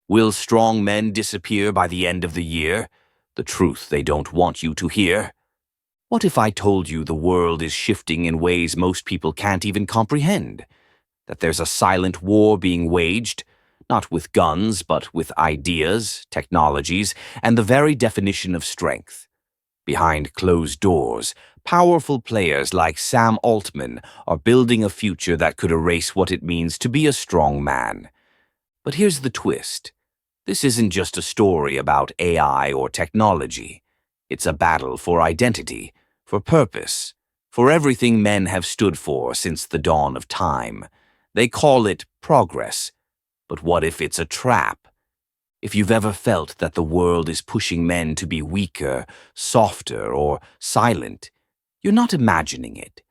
Will strong men disappear by the end of the year? The truth they don't want you to hear. What if I told you the world is shifting in ways most people can't even comprehend? That there's a silent war being waged, not with guns, but with ideas, technologies, and the very definition of strength. Behind closed doors, powerful players like Sam Altman are building a future that could erase what it means to be a strong man. But here's the twist. This isn't just a story about AI or technology. It's a battle for identity, for purpose, for everything men have stood for since the dawn of time. They call it progress. But what if it's a trap? If you've ever felt that the world is pushing men to be weaker, softer, or silent, you're not imagining it.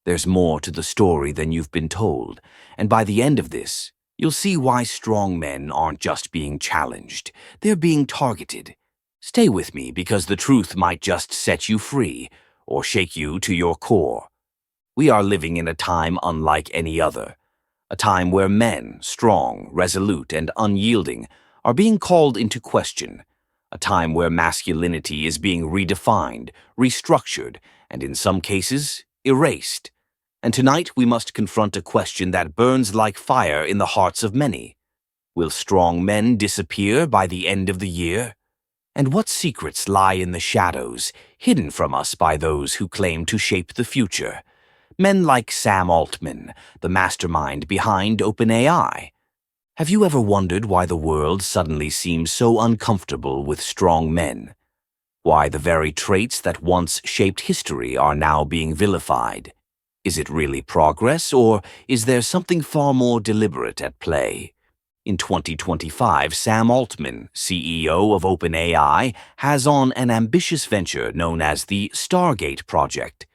There's more to the story than you've been told, and by the end of this, you'll see why strong men aren't just being challenged, they're being targeted. Stay with me because the truth might just set you free, or shake you to your core. We are living in a time unlike any other, a time where men, strong, resolute, and unyielding, are being called into question, a time where masculinity is being redefined, restructured, and in some cases, erased. And tonight we must confront a question that burns like fire in the hearts of many. Will strong men disappear by the end of the year? And what secrets lie in the shadows, hidden from us by those who claim to shape the future? Men like Sam Altman, the mastermind behind OpenAI. Have you ever wondered why the world suddenly seems so uncomfortable with strong men? Why the very traits that once shaped history are now being vilified? Is it really progress, or is there something far more deliberate at play? In 2025, Sam Altman, CEO of OpenAI, has on an ambitious venture known as the Stargate Project.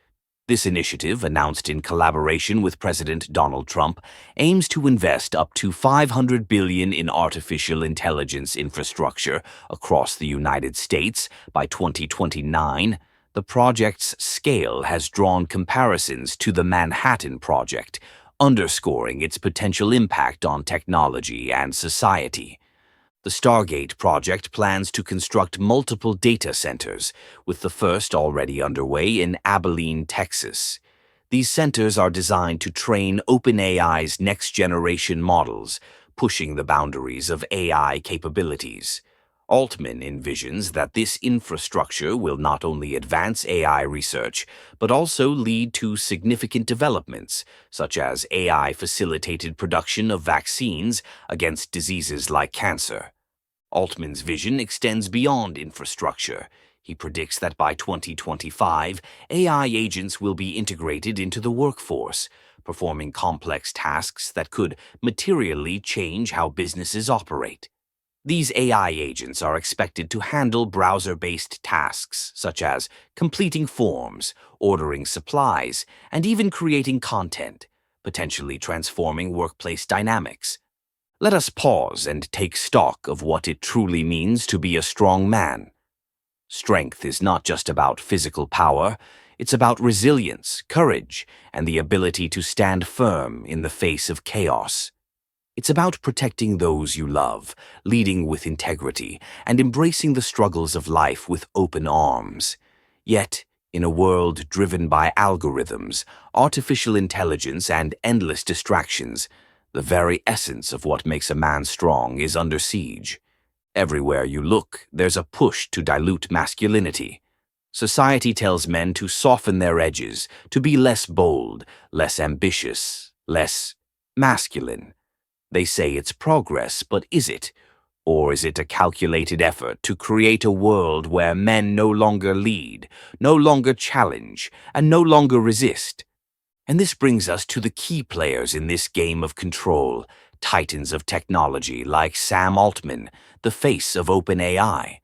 This initiative, announced in collaboration with President Donald Trump, aims to invest up to $500 billion in artificial intelligence infrastructure across the United States by 2029. The project's scale has drawn comparisons to the Manhattan Project, underscoring its potential impact on technology and society. The Stargate project plans to construct multiple data centers, with the first already underway in Abilene, Texas. These centers are designed to train OpenAI's next-generation models, pushing the boundaries of AI capabilities. Altman envisions that this infrastructure will not only advance AI research, but also lead to significant developments, such as AI-facilitated production of vaccines against diseases like cancer. Altman's vision extends beyond infrastructure. He predicts that by 2025, AI agents will be integrated into the workforce, performing complex tasks that could materially change how businesses operate. These AI agents are expected to handle browser-based tasks such as completing forms, ordering supplies, and even creating content, potentially transforming workplace dynamics. Let us pause and take stock of what it truly means to be a strong man. Strength is not just about physical power, it's about resilience, courage, and the ability to stand firm in the face of chaos. It's about protecting those you love, leading with integrity, and embracing the struggles of life with open arms. Yet, in a world driven by algorithms, artificial intelligence, and endless distractions, the very essence of what makes a man strong is under siege. Everywhere you look, there's a push to dilute masculinity. Society tells men to soften their edges, to be less bold, less ambitious, less masculine. They say it's progress, but is it? Or is it a calculated effort to create a world where men no longer lead, no longer challenge, and no longer resist? And this brings us to the key players in this game of control, titans of technology like Sam Altman, the face of OpenAI.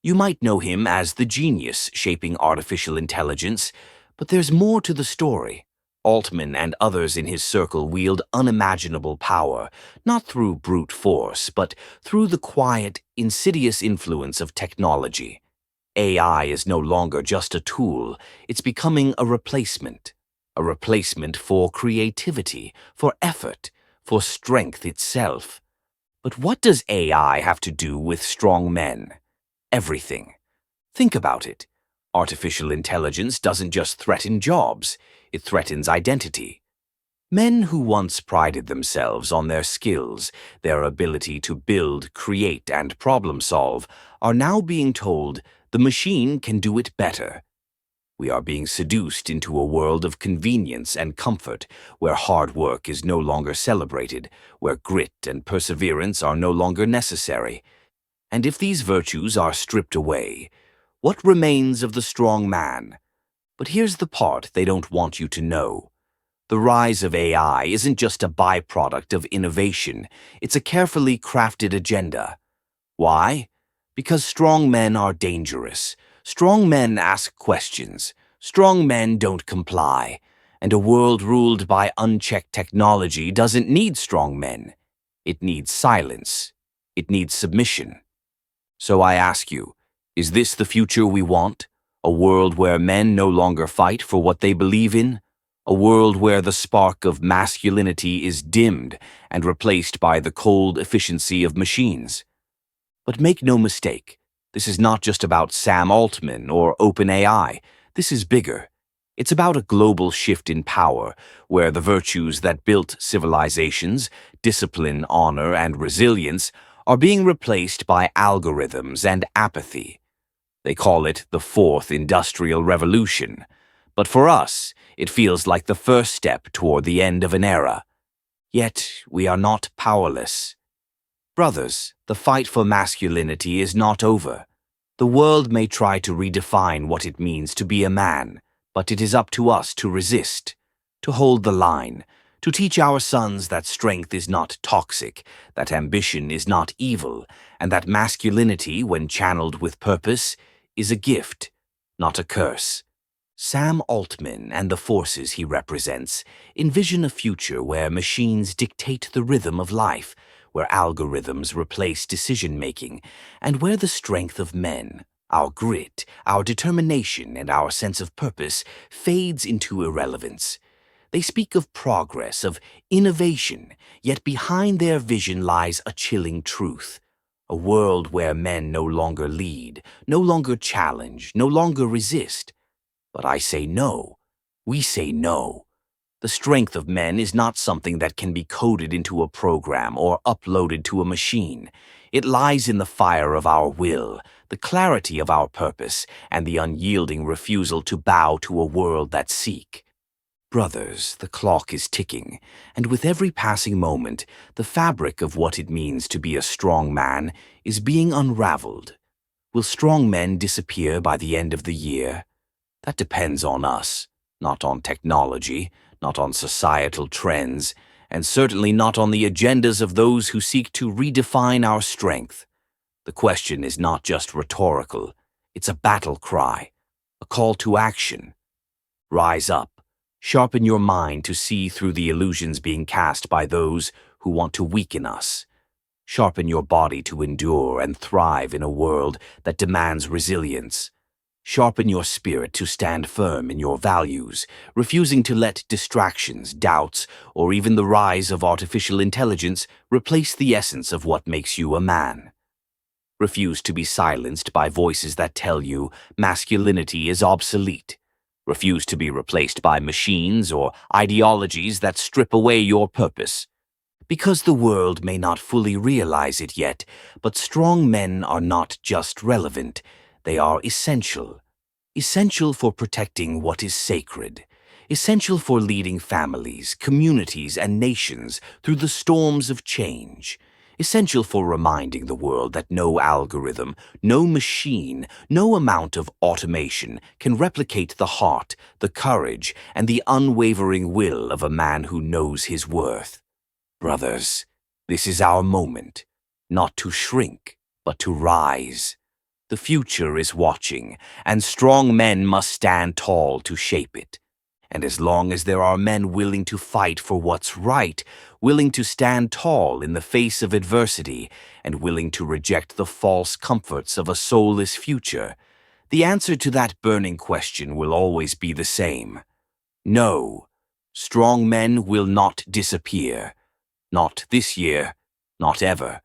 You might know him as the genius shaping artificial intelligence, but there's more to the story. Altman and others in his circle wield unimaginable power, not through brute force, but through the quiet, insidious influence of technology. AI is no longer just a tool, it's becoming a replacement for creativity, for effort, for strength itself. But what does AI have to do with strong men? Everything. Think about it. Artificial intelligence doesn't just threaten jobs, it threatens identity. Men who once prided themselves on their skills, their ability to build, create, and problem solve, are now being told the machine can do it better. We are being seduced into a world of convenience and comfort, where hard work is no longer celebrated, where grit and perseverance are no longer necessary. And if these virtues are stripped away, what remains of the strong man? But here's the part they don't want you to know. The rise of AI isn't just a byproduct of innovation, it's a carefully crafted agenda. Why? Because strong men are dangerous. Strong men ask questions. Strong men don't comply. And a world ruled by unchecked technology doesn't need strong men. It needs silence. It needs submission. So I ask you, is this the future we want? A world where men no longer fight for what they believe in? A world where the spark of masculinity is dimmed and replaced by the cold efficiency of machines? But make no mistake, this is not just about Sam Altman or OpenAI. This is bigger. It's about a global shift in power, where the virtues that built civilizations, discipline, honor, and resilience, are being replaced by algorithms and apathy. They call it the Fourth Industrial Revolution. But for us, it feels like the first step toward the end of an era. Yet, we are not powerless. Brothers, the fight for masculinity is not over. The world may try to redefine what it means to be a man, but it is up to us to resist, to hold the line, to teach our sons that strength is not toxic, that ambition is not evil, and that masculinity, when channeled with purpose, is a gift, not a curse. Sam Altman and the forces he represents envision a future where machines dictate the rhythm of life, where algorithms replace decision-making, and where the strength of men, our grit, our determination, and our sense of purpose fades into irrelevance. They speak of progress, of innovation, yet behind their vision lies a chilling truth. A world where men no longer lead, no longer challenge, no longer resist. But I say no. We say no. The strength of men is not something that can be coded into a program or uploaded to a machine. It lies in the fire of our will, the clarity of our purpose, and the unyielding refusal to bow to a world that seeks. Brothers, the clock is ticking, and with every passing moment, the fabric of what it means to be a strong man is being unraveled. Will strong men disappear by the end of the year? That depends on us, not on technology, not on societal trends, and certainly not on the agendas of those who seek to redefine our strength. The question is not just rhetorical, it's a battle cry, a call to action. Rise up, sharpen your mind to see through the illusions being cast by those who want to weaken us. Sharpen your body to endure and thrive in a world that demands resilience. Sharpen your spirit to stand firm in your values, refusing to let distractions, doubts, or even the rise of artificial intelligence replace the essence of what makes you a man. Refuse to be silenced by voices that tell you masculinity is obsolete. Refuse to be replaced by machines or ideologies that strip away your purpose. Because the world may not fully realize it yet, but strong men are not just relevant. They are essential. Essential for protecting what is sacred. Essential for leading families, communities, and nations through the storms of change. Essential for reminding the world that no algorithm, no machine, no amount of automation can replicate the heart, the courage, and the unwavering will of a man who knows his worth. Brothers, this is our moment, not to shrink, but to rise. The future is watching, and strong men must stand tall to shape it. And as long as there are men willing to fight for what's right, willing to stand tall in the face of adversity, and willing to reject the false comforts of a soulless future, the answer to that burning question will always be the same. No, strong men will not disappear. Not this year, not ever.